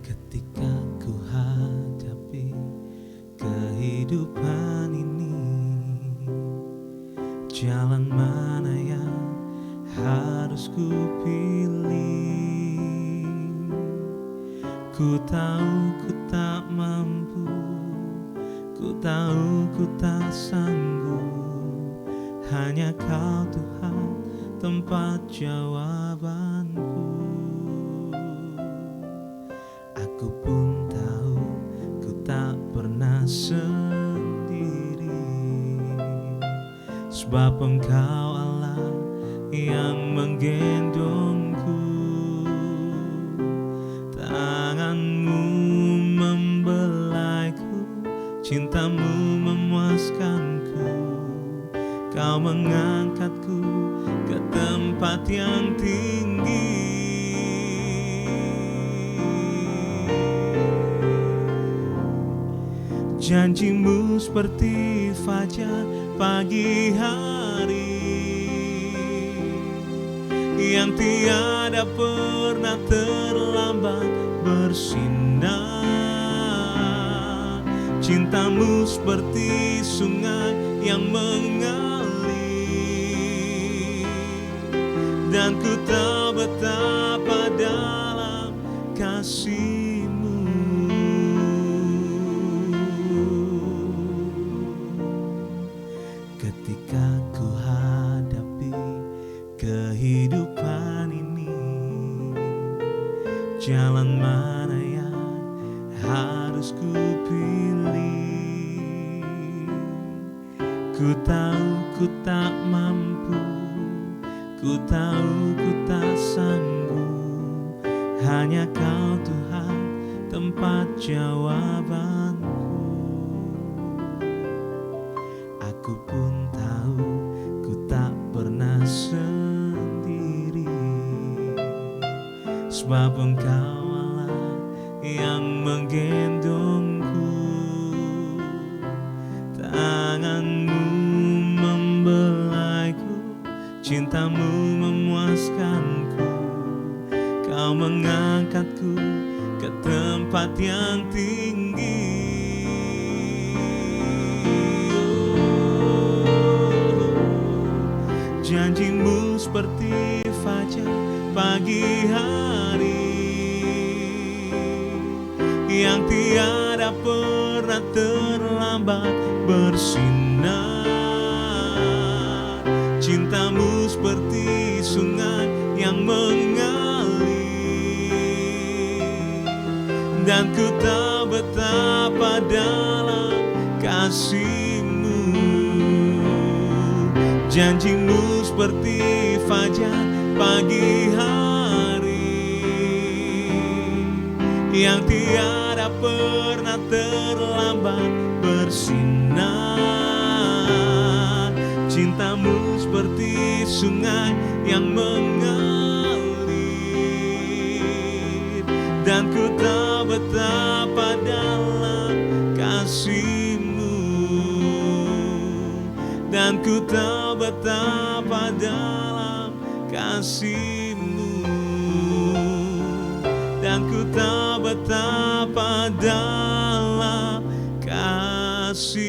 Ketika ku hadapi kehidupan ini, jalan mana yang harus ku pilih? Ku tahu ku tak mampu, ku tahu ku tak sanggup. Hanya Kau Tuhan tempat jawabanku. Aku pun tahu ku tak pernah sendiri, sebab Engkau Allah yang menggendongku. Tangan-Mu membelaiku, cinta-Mu memuaskanku. Kau mengangkatku ke tempat yang tinggi. Janji-Mu seperti fajar pagi hari, yang tiada pernah terlambat bersinar. Cinta-Mu seperti sungai yang mengalir, dan ku tahu betapa dalam kasih-Mu. Ketika ku hadapi kehidupan ini, jalan mana yang harus ku pilih? Ku tahu ku tak mampu, ku tahu ku tak sanggup. Hanya Kau Tuhan tempat jawabanku. Aku pun tahu ku tak pernah sendiri, sebab Engkau Allah yang menggendongku. Tangan-Mu membelaiku, cinta-Mu memuaskanku. Kau mengangkatku ke tempat yang tinggi. Janji-Mu seperti fajar pagi hari, yang tiada pernah terlambat bersinar. Cinta-Mu seperti sungai yang mengalir, dan ku tahu betapa dalam kasih-Mu. Janji-Mu seperti fajar pagi hari, yang tiada pernah terlambat bersinar. Cinta-Mu seperti sungai yang mengalir, dan ku tahu betapa dalam kasih-Mu. Dan ku tahu betapa dalam kasih-Mu, dan ku tahu betapa dalam kasih-Mu.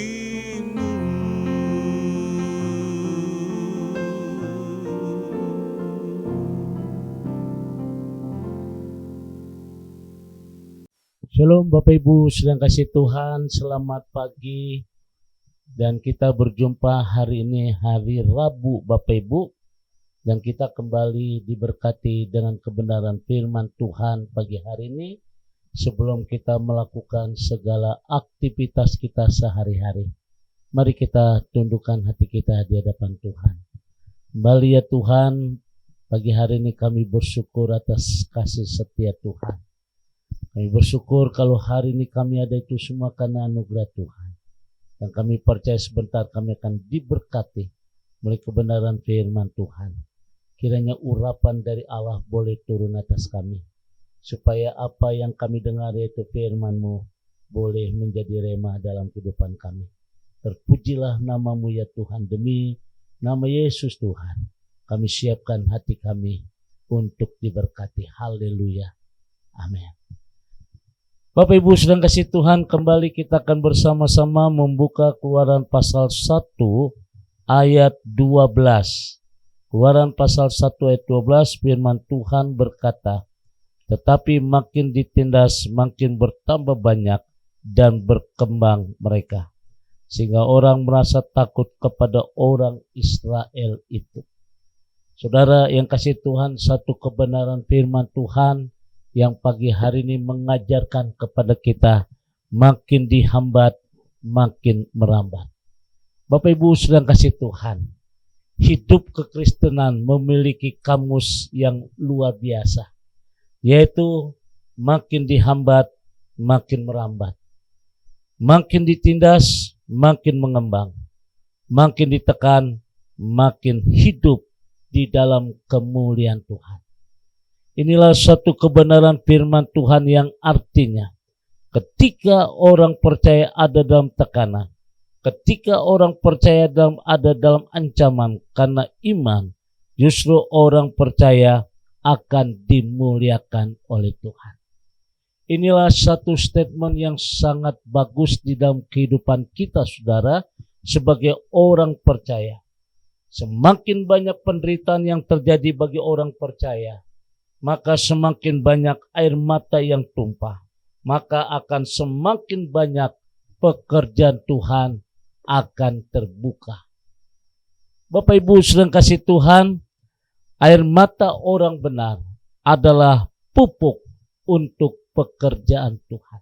Shalom Bapak Ibu sedang kasih Tuhan, selamat pagi. Dan kita berjumpa hari ini hari Rabu Bapak Ibu, dan kita kembali diberkati dengan kebenaran firman Tuhan pagi hari ini sebelum kita melakukan segala aktivitas kita sehari-hari. Mari kita tundukkan hati kita di hadapan Tuhan. Kembali ya Tuhan, pagi hari ini kami bersyukur atas kasih setia Tuhan. Kami bersyukur kalau hari ini kami ada itu semua karena anugerah Tuhan. Dan kami percaya sebentar kami akan diberkati oleh kebenaran firman Tuhan. Kiranya urapan dari Allah boleh turun atas kami. supaya apa yang kami dengar yaitu firman-Mu boleh menjadi rema dalam kehidupan kami. Terpujilah nama-Mu ya Tuhan, demi nama Yesus Tuhan. Kami siapkan hati kami untuk diberkati. Haleluya. Amin. Bapak Ibu sedang kasih Tuhan, kembali kita akan bersama-sama membuka Keluaran pasal 1 ayat 12. Keluaran pasal 1 ayat 12, firman Tuhan berkata, tetapi makin ditindas makin bertambah banyak dan berkembang mereka, sehingga orang merasa takut kepada orang Israel itu. Saudara yang kasih Tuhan, satu kebenaran firman Tuhan yang pagi hari ini mengajarkan kepada kita, makin dihambat, makin merambat. Bapak Ibu sedang kasih Tuhan, hidup kekristenan memiliki kamus yang luar biasa, yaitu makin dihambat, makin merambat. Makin ditindas, makin mengembang. Makin ditekan, makin hidup di dalam kemuliaan Tuhan. Inilah satu kebenaran firman Tuhan yang artinya ketika orang percaya ada dalam tekanan, ketika orang percaya ada dalam ancaman karena iman, justru orang percaya akan dimuliakan oleh Tuhan. Inilah satu statement yang sangat bagus di dalam kehidupan kita, saudara, sebagai orang percaya. Semakin banyak penderitaan yang terjadi bagi orang percaya, maka semakin banyak air mata yang tumpah, maka akan semakin banyak pekerjaan Tuhan akan terbuka. Bapak Ibu sedang kasih Tuhan, air mata orang benar adalah pupuk untuk pekerjaan Tuhan.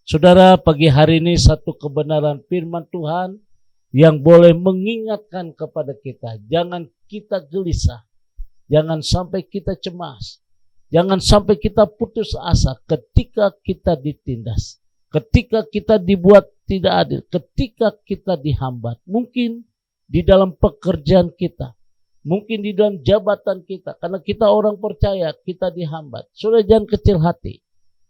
Saudara, pagi hari ini satu kebenaran firman Tuhan yang boleh mengingatkan kepada kita, jangan kita gelisah. Jangan sampai kita cemas. Jangan sampai kita putus asa ketika kita ditindas. Ketika kita dibuat tidak adil. Ketika kita dihambat. Mungkin di dalam pekerjaan kita. Mungkin di dalam jabatan kita. Karena kita orang percaya kita dihambat. Sudah jangan kecil hati.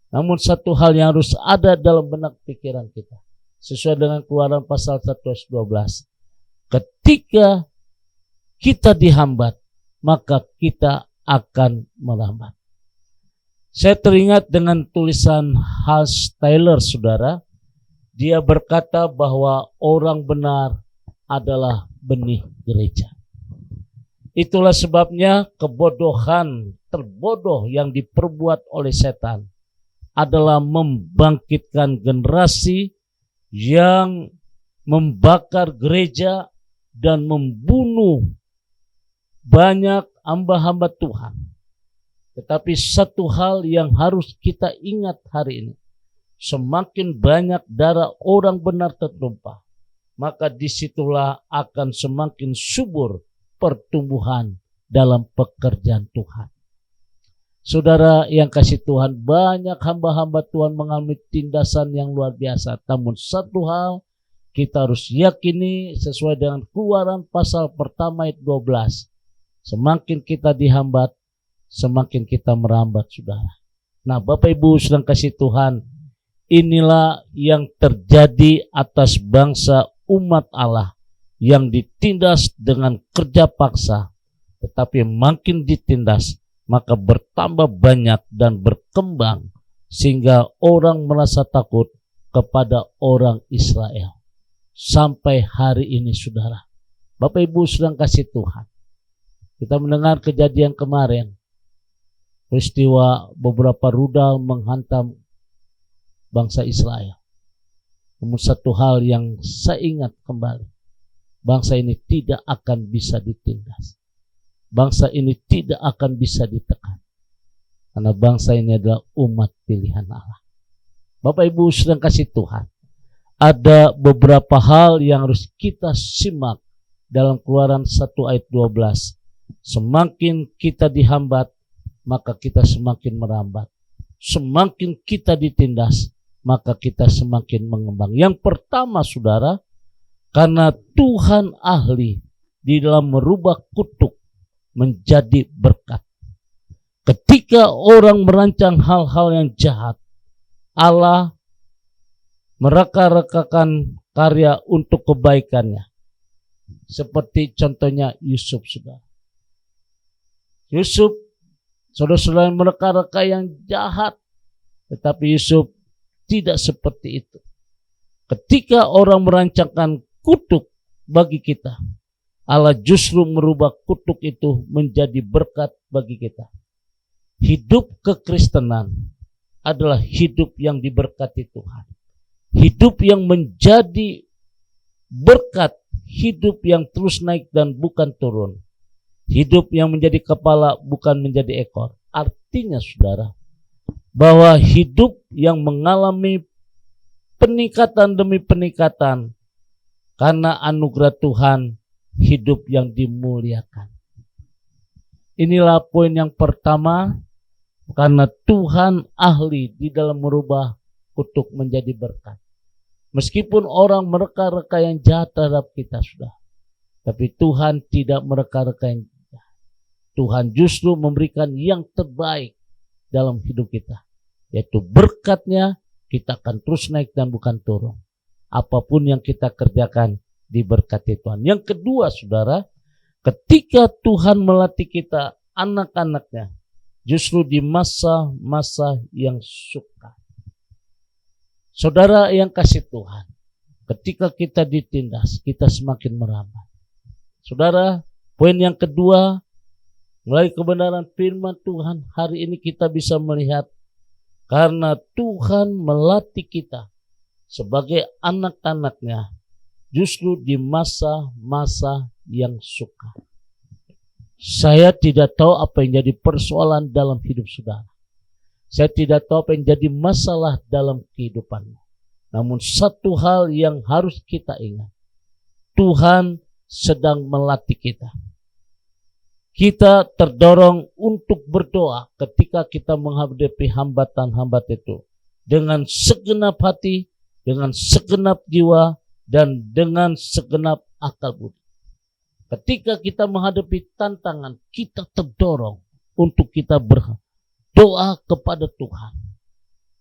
Namun satu hal yang harus ada dalam benak pikiran kita. Sesuai dengan Keluaran pasal 1 ayat 12. Ketika kita dihambat, maka kita akan merambat. Saya teringat dengan tulisan Hals Taylor, saudara. Dia berkata bahwa orang benar adalah benih gereja. Itulah sebabnya kebodohan terbodoh yang diperbuat oleh setan adalah membangkitkan generasi yang membakar gereja dan membunuh banyak hamba-hamba Tuhan. Tetapi satu hal yang harus kita ingat hari ini, semakin banyak darah orang benar tertumpah, maka disitulah akan semakin subur pertumbuhan dalam pekerjaan Tuhan. Saudara yang kasih Tuhan, banyak hamba-hamba Tuhan mengalami tindasan yang luar biasa. Namun satu hal kita harus yakini sesuai dengan Keluaran pasal pertama ayat 12. Semakin kita dihambat, semakin kita merambat, saudara. Nah, Bapak Ibu sedang kasih Tuhan, inilah yang terjadi atas bangsa umat Allah yang ditindas dengan kerja paksa, tetapi makin ditindas, maka bertambah banyak dan berkembang, sehingga orang merasa takut kepada orang Israel. Sampai hari ini, saudara. Bapak Ibu sedang kasih Tuhan. Kita mendengar kejadian kemarin, peristiwa beberapa rudal menghantam bangsa Israel. Namun satu hal yang saya ingat kembali, bangsa ini tidak akan bisa ditindas. Bangsa ini tidak akan bisa ditekan. Karena bangsa ini adalah umat pilihan Allah. Bapak Ibu sedang kasih Tuhan, ada beberapa hal yang harus kita simak dalam Keluaran 1 ayat 12. Semakin kita dihambat, maka kita semakin merambat. Semakin kita ditindas, maka kita semakin mengembang. Yang pertama, saudara, karena Tuhan ahli di dalam merubah kutuk menjadi berkat. Ketika ketika orang merancang hal-hal yang jahat, Allah mereka-rekakan karya untuk kebaikannya. Seperti contohnya Yusuf, saudara. Yusuf, saudara-saudara, mereka-reka yang jahat, tetapi Yusuf tidak seperti itu. Ketika orang merancangkan kutuk bagi kita, Allah justru merubah kutuk itu menjadi berkat bagi kita. Hidup kekristenan adalah hidup yang diberkati Tuhan. Hidup yang menjadi berkat, hidup yang terus naik dan bukan turun. Hidup yang menjadi kepala bukan menjadi ekor. Artinya, saudara, bahwa hidup yang mengalami peningkatan demi peningkatan karena anugerah Tuhan, hidup yang dimuliakan. Inilah poin yang pertama, karena Tuhan ahli di dalam merubah kutuk menjadi berkat. Meskipun orang mereka-reka yang jahat terhadap kita, sudah, tapi Tuhan tidak mereka-reka yang jahat. Tuhan justru memberikan yang terbaik dalam hidup kita, yaitu berkatnya. Kita akan terus naik dan bukan turun. Apapun yang kita kerjakan diberkati Tuhan. Yang kedua, saudara, ketika Tuhan melatih kita, anak-anaknya, justru di masa-masa yang sukar. Saudara yang kasih Tuhan, ketika kita ditindas, kita semakin merambat. Saudara, poin yang kedua, melalui kebenaran firman Tuhan, hari ini kita bisa melihat karena Tuhan melatih kita sebagai anak-anaknya justru di masa-masa yang sukar. Saya tidak tahu apa yang jadi persoalan dalam hidup saudara. Saya tidak tahu apa yang jadi masalah dalam kehidupanmu. Namun satu hal yang harus kita ingat, Tuhan sedang melatih kita. Kita terdorong untuk berdoa ketika kita menghadapi hambatan-hambatan itu dengan segenap hati, dengan segenap jiwa, dan dengan segenap akal budi. Ketika kita menghadapi tantangan, kita terdorong untuk kita berdoa kepada Tuhan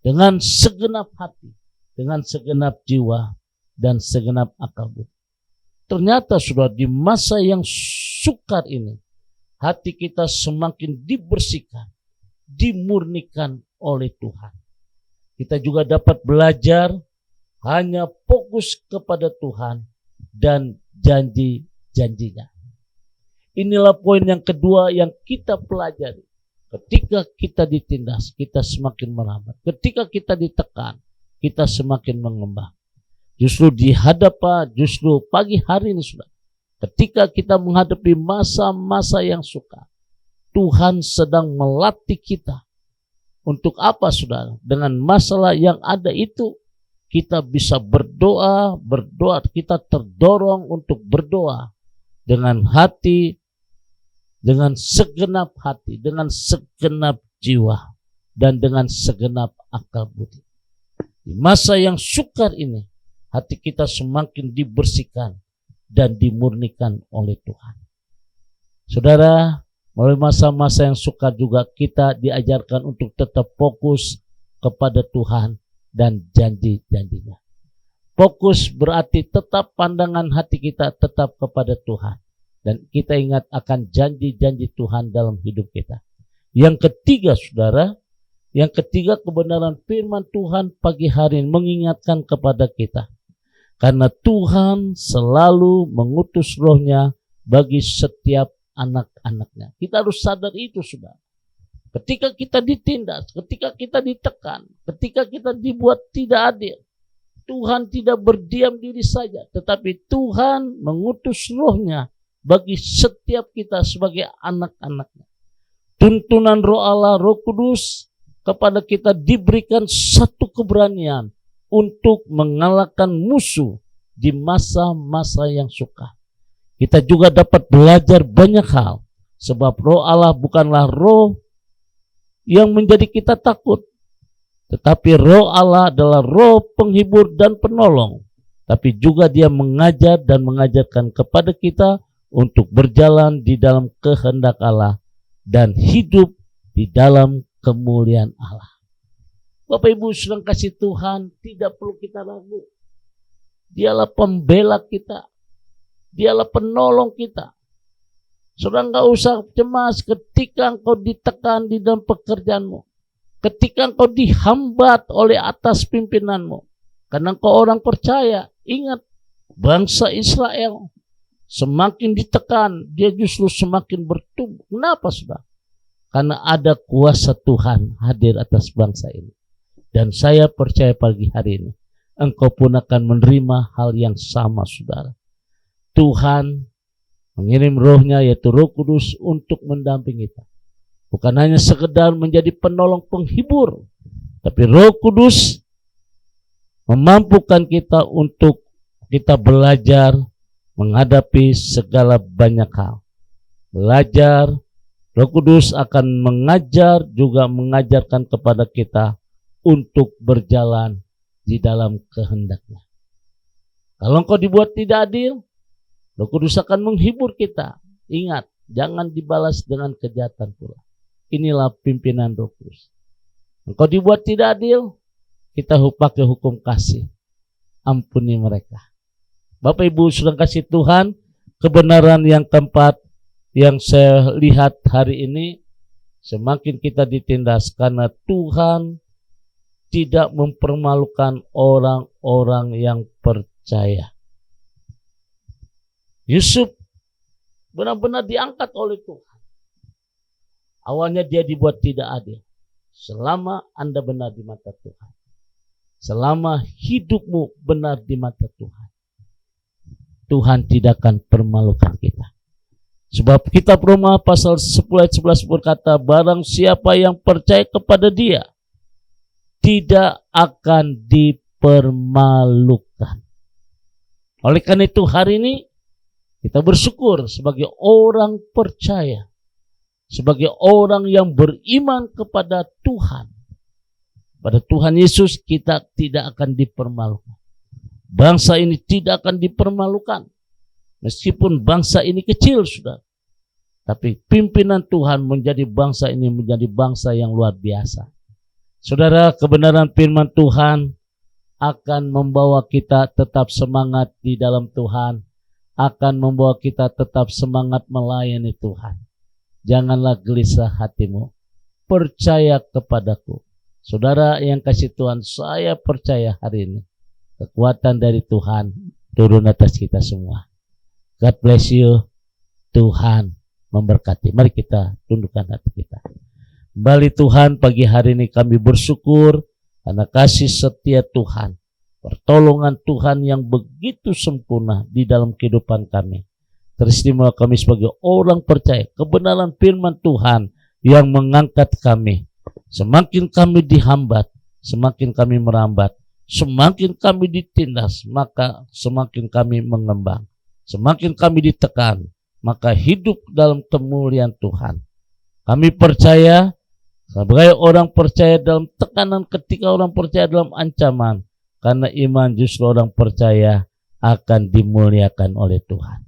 dengan segenap hati, dengan segenap jiwa, dan segenap akal budi. Ternyata sudah di masa yang sukar ini, hati kita semakin dibersihkan, dimurnikan oleh Tuhan. Kita juga dapat belajar hanya fokus kepada Tuhan dan janji-janjinya. Inilah poin yang kedua yang kita pelajari. Ketika kita ditindas, kita semakin merambat. Ketika kita ditekan, kita semakin mengembang. Justru di hadapan, justru pagi hari ini sudah, ketika kita menghadapi masa-masa yang sukar, Tuhan sedang melatih kita. Untuk apa, saudara? Dengan masalah yang ada itu, kita bisa berdoa, kita terdorong untuk berdoa dengan hati, dengan segenap hati, dengan segenap jiwa, dan dengan segenap akal budi. Di masa yang sukar ini, hati kita semakin dibersihkan dan dimurnikan oleh Tuhan. Saudara, melalui masa-masa yang sukar juga kita diajarkan untuk tetap fokus kepada Tuhan dan janji-janjinya. Fokus berarti tetap pandangan hati kita tetap kepada Tuhan. Dan kita ingat akan janji-janji Tuhan dalam hidup kita. Yang ketiga, saudara, yang ketiga kebenaran firman Tuhan pagi hari ini mengingatkan kepada kita. Karena Tuhan selalu mengutus rohnya bagi setiap anak-anaknya. Kita harus sadar itu, saudara. Ketika kita ditindas, ketika kita ditekan, ketika kita dibuat tidak adil, Tuhan tidak berdiam diri saja, tetapi Tuhan mengutus rohnya bagi setiap kita sebagai anak-anaknya. Tuntunan roh Allah, Roh Kudus kepada kita diberikan satu keberanian untuk mengalahkan musuh di masa-masa yang sukar. Kita juga dapat belajar banyak hal, sebab roh Allah bukanlah roh yang menjadi kita takut, tetapi roh Allah adalah roh penghibur dan penolong. Tapi juga dia mengajar dan mengajarkan kepada kita untuk berjalan di dalam kehendak Allah dan hidup di dalam kemuliaan Allah. Bapak Ibu sedang kasih Tuhan, tidak perlu kita ragu. Dialah pembela kita. Dialah penolong kita. Saudara nggak usah cemas ketika engkau ditekan di dalam pekerjaanmu. Ketika engkau dihambat oleh atas pimpinanmu. Karena engkau orang percaya. Ingat, bangsa Israel semakin ditekan, dia justru semakin bertumbuh. Kenapa, saudara? Karena ada kuasa Tuhan hadir atas bangsa ini. Dan saya percaya pagi hari ini, engkau pun akan menerima hal yang sama, saudara. Tuhan mengirim rohnya, yaitu Roh Kudus, untuk mendampingi kita. Bukan hanya sekedar menjadi penolong penghibur, tapi Roh Kudus memampukan kita untuk kita belajar menghadapi segala banyak hal. Belajar, Roh Kudus akan mengajar, juga mengajarkan kepada kita untuk berjalan di dalam kehendak-Nya. Kalau engkau dibuat tidak adil, Roh Kudus akan menghibur kita. Ingat, jangan dibalas dengan kejahatan pula. Inilah pimpinan Roh Kudus. Engkau dibuat tidak adil, kita pakai hukum kasih. Ampuni mereka. Bapak Ibu sudah kasih Tuhan, kebenaran yang keempat yang saya lihat hari ini, semakin kita ditindas karena Tuhan tidak mempermalukan orang-orang yang percaya. Yusuf benar-benar diangkat oleh Tuhan. Awalnya dia dibuat tidak adil. Selama Anda benar di mata Tuhan, selama hidupmu benar di mata Tuhan, Tuhan tidak akan permalukan kita. Sebab kitab Roma pasal 10 ayat 11 berkata, barang siapa yang percaya kepada Dia tidak akan dipermalukan. Oleh karena itu hari ini kita bersyukur sebagai orang percaya, sebagai orang yang beriman kepada Tuhan. Pada Tuhan Yesus kita tidak akan dipermalukan. Bangsa ini tidak akan dipermalukan. Meskipun bangsa ini kecil sudah. Tapi pimpinan Tuhan menjadi bangsa ini menjadi bangsa yang luar biasa. Saudara, kebenaran firman Tuhan akan membawa kita tetap semangat di dalam Tuhan. Akan membawa kita tetap semangat melayani Tuhan. Janganlah gelisah hatimu. Percaya kepadaku. Saudara yang kasih Tuhan, saya percaya hari ini kekuatan dari Tuhan turun atas kita semua. God bless you. Tuhan memberkati. Mari kita tundukkan hati kita. Kembali Tuhan, pagi hari ini kami bersyukur karena kasih setia Tuhan, pertolongan Tuhan yang begitu sempurna di dalam kehidupan kami. Teristimewa kami sebagai orang percaya kebenaran firman Tuhan yang mengangkat kami. Semakin kami dihambat, semakin kami merambat, semakin kami ditindas, maka semakin kami mengembang. Semakin kami ditekan, maka hidup dalam kemuliaan Tuhan. Kami percaya sebagai orang percaya dalam tekanan, ketika orang percaya dalam ancaman, karena iman justru orang percaya akan dimuliakan oleh Tuhan.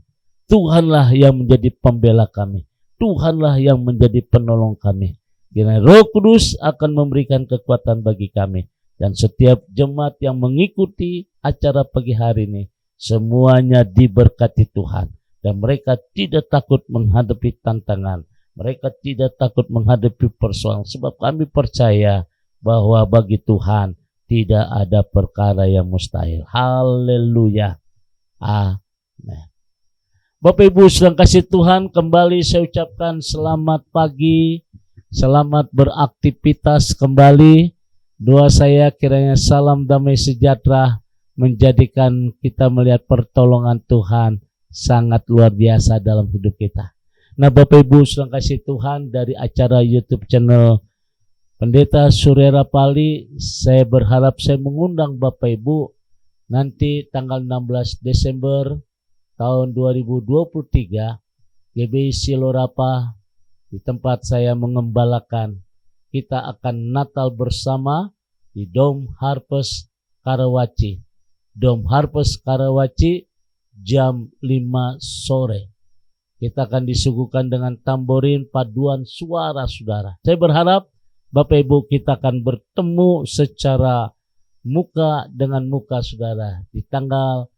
Tuhanlah yang menjadi pembela kami. Tuhanlah yang menjadi penolong kami. Kiranya Roh Kudus akan memberikan kekuatan bagi kami. Dan setiap jemaat yang mengikuti acara pagi hari ini, semuanya diberkati Tuhan. Dan mereka tidak takut menghadapi tantangan. Mereka tidak takut menghadapi persoalan. Sebab kami percaya bahwa bagi Tuhan tidak ada perkara yang mustahil. Haleluya. Amin. Bapak Ibu sedang kasih Tuhan, kembali saya ucapkan selamat pagi. Selamat beraktivitas kembali. Doa saya kiranya salam damai sejahtera menjadikan kita melihat pertolongan Tuhan sangat luar biasa dalam hidup kita. Nah Bapak Ibu sedang kasih Tuhan, dari acara YouTube channel Pendeta Surya Rapali, saya berharap saya mengundang Bapak Ibu nanti tanggal 16 Desember tahun 2023 GBI Silorapa, di tempat saya mengembalakan. Kita akan Natal bersama di Dom Harvest Karawaci. Dom Harvest Karawaci jam 5 sore. Kita akan disuguhkan dengan tamborin paduan suara saudara. Saya berharap Bapak Ibu kita akan bertemu secara muka dengan muka saudara di tanggal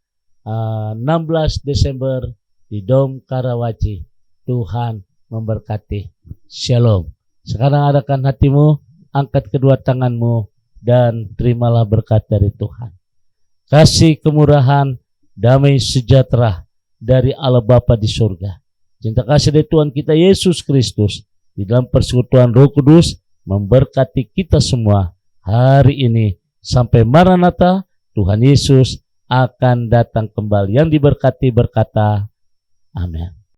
16 Desember di Dom Karawaci. Tuhan memberkati. Shalom. Sekarang arahkan hatimu, angkat kedua tanganmu, dan terimalah berkat dari Tuhan. Kasih kemurahan, damai sejahtera dari Allah Bapa di surga. Cinta kasih dari Tuhan kita Yesus Kristus di dalam persekutuan Roh Kudus memberkati kita semua hari ini sampai Maranatha. Tuhan Yesus akan datang kembali. Yang diberkati berkata, amin.